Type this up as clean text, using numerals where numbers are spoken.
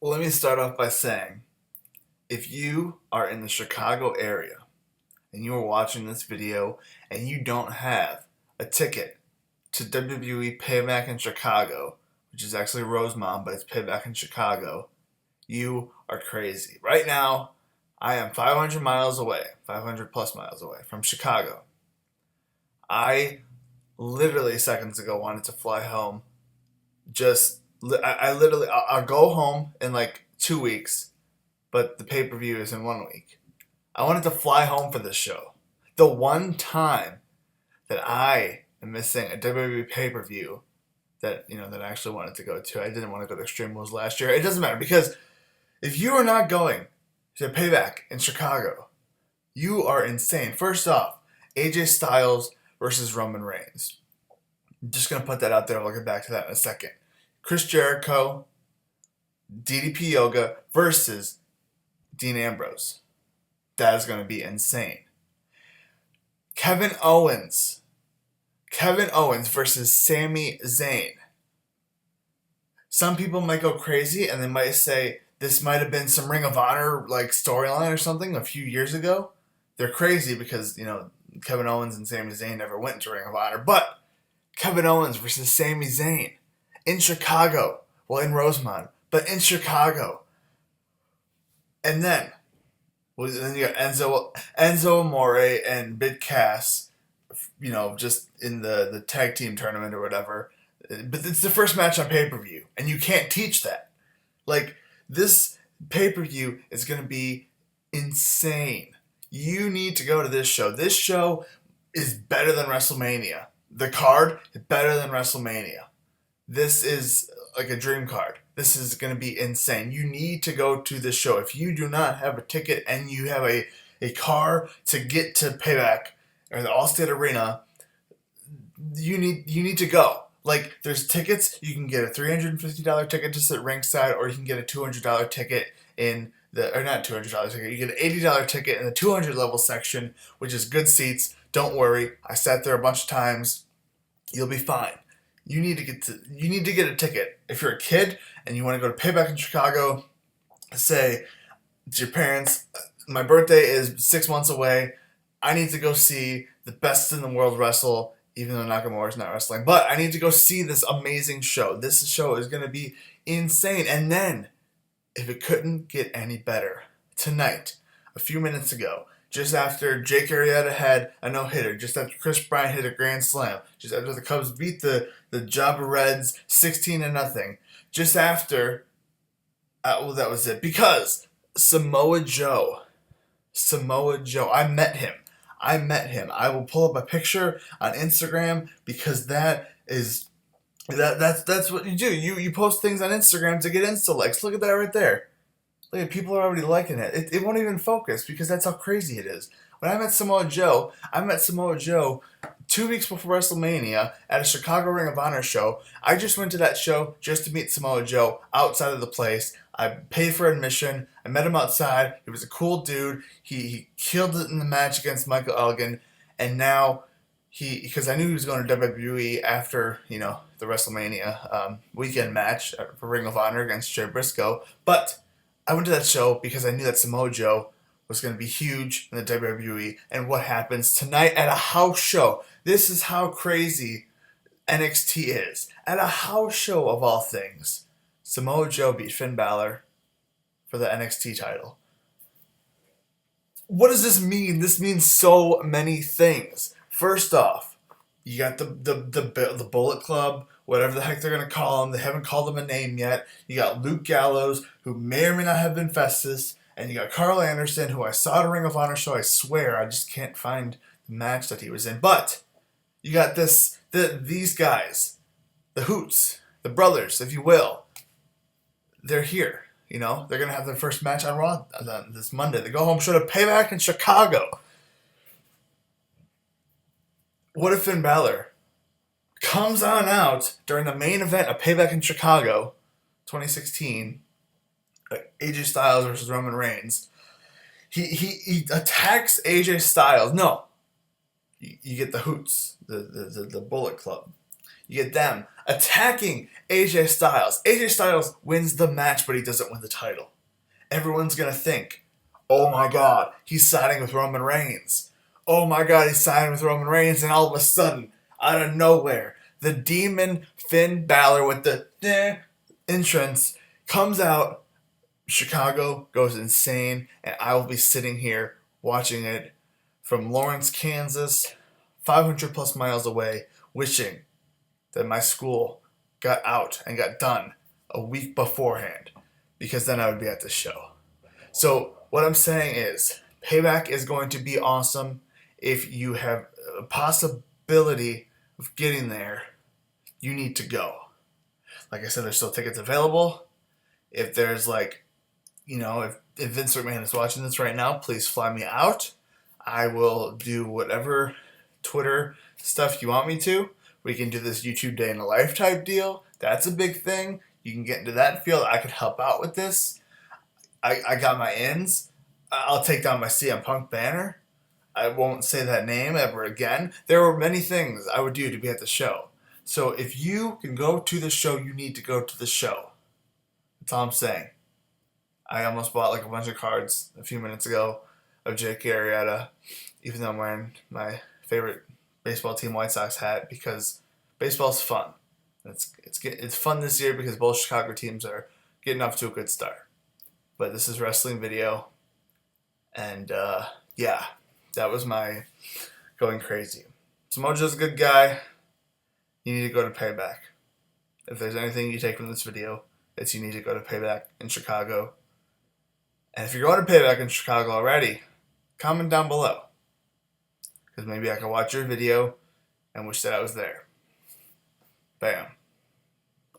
Let me start off by saying, if you are in the Chicago area and you are watching this video and you don't have a ticket to WWE Payback in Chicago, which is actually Rosemont, but it's Payback in Chicago, you are crazy. Right now, I am 500 miles away, 500 plus miles away from Chicago. I literally seconds ago wanted to fly home. I literally, I'll go home in like 2 weeks, but the pay per view is in 1 week. I wanted to fly home for this show. The one time that I am missing a WWE pay per view that I actually wanted to go to. I didn't want to go to Extreme Rules last year. It doesn't matter because if you are not going to Payback in Chicago, you are insane. First off, AJ Styles versus Roman Reigns. I'm just gonna put that out there. We'll get back to that in a second. Chris Jericho, DDP Yoga versus Dean Ambrose. That is going to be insane. Kevin Owens versus Sami Zayn. Some people might go crazy and they might say this might have been some Ring of Honor like storyline or something a few years ago. They're crazy because, Kevin Owens and Sami Zayn never went to Ring of Honor. But Kevin Owens versus Sami Zayn in Chicago. Well, in Rosemont, but in Chicago. And then you got Enzo Amore and Big Cass, just in the tag team tournament or whatever. But it's the first match on pay-per-view, and you can't teach that. Like, this pay-per-view is going to be insane. You need to go to this show. This show is better than WrestleMania. The card is better than WrestleMania. This is like a dream card. This is going to be insane. You need to go to this show. If you do not have a ticket and you have a car to get to Payback or the Allstate Arena, you need to go. Like, there's tickets. You can get a $350 ticket to sit ringside, or you can get a $200 ticket not $200 ticket. You get an $80 ticket in the 200 level section, which is good seats. Don't worry. I sat there a bunch of times. You'll be fine. You need to get a ticket. If you're a kid and you want to go to Payback in Chicago, say to your parents, my birthday is 6 months away. I need to go see the best in the world wrestle, even though Nakamura's not wrestling. But I need to go see this amazing show. This show is going to be insane. And then, if it couldn't get any better, tonight, a few minutes ago, just after Jake Arrieta had a no-hitter, just after Chris Bryant hit a grand slam, just after the Cubs beat the Jabba Reds 16-0, just after, that was it. Because Samoa Joe, I met him. I will pull up a picture on Instagram because that's what you do. You post things on Instagram to get Insta likes. Look at that right there. Look, people are already liking it. It won't even focus because that's how crazy it is. When I met Samoa Joe 2 weeks before WrestleMania at a Chicago Ring of Honor show. I just went to that show just to meet Samoa Joe outside of the place. I paid for admission. I met him outside. He was a cool dude. He killed it in the match against Michael Elgin. And now because I knew he was going to WWE after, the WrestleMania weekend match for Ring of Honor against Jay Briscoe. But I went to that show because I knew that Samoa Joe was going to be huge in the WWE. And what happens tonight at a house show? This is how crazy NXT is. At a house show of all things, Samoa Joe beat Finn Balor for the NXT title. What does this mean? This means so many things. First off, you got the Bullet Club, whatever the heck they're going to call them. They haven't called them a name yet. You got Luke Gallows, who may or may not have been Festus. And you got Carl Anderson, who I saw at a Ring of Honor show. I swear, I just can't find the match that he was in. But you got these guys, the Hoots, the brothers, if you will. They're here. They're going to have their first match on Raw this Monday. The go-home show to Payback in Chicago. What if Finn Balor comes on out during the main event of Payback in Chicago 2016, AJ Styles versus Roman Reigns. He attacks AJ Styles. No. You get the Hoots, the Bullet Club. You get them attacking AJ Styles. AJ Styles wins the match, but he doesn't win the title. Everyone's going to think, oh my God, he's siding with Roman Reigns. Oh my God, he's siding with Roman Reigns. And all of a sudden, out of nowhere, the demon Finn Balor with the entrance comes out. Chicago goes insane, and I will be sitting here watching it from Lawrence, Kansas, 500 plus miles away, wishing that my school got out and got done a week beforehand, because then I would be at the show. So what I'm saying is, Payback is going to be awesome. If you have a possibility of getting there, you need to go. Like I said, there's still tickets available. If there's if Vince McMahon is watching this right now, please fly me out. I will do whatever Twitter stuff you want me to. We can do this YouTube day in a life type deal. That's a big thing. You can get into that field. I could help out with this. I got my ins. I'll take down my CM Punk banner. I won't say that name ever again. There were many things I would do to be at the show. So if you can go to the show, you need to go to the show. That's all I'm saying. I almost bought a bunch of cards a few minutes ago of Jake Arrieta, even though I'm wearing my favorite baseball team White Sox hat, because baseball's fun. It's fun this year because both Chicago teams are getting off to a good start. But this is wrestling video, and yeah, that was my going crazy. Samoa's a good guy. You need to go to Payback. If there's anything you take from this video, it's you need to go to Payback in Chicago. And if you're going to Payback in Chicago already, comment down below, because maybe I can watch your video and wish that I was there. Bam.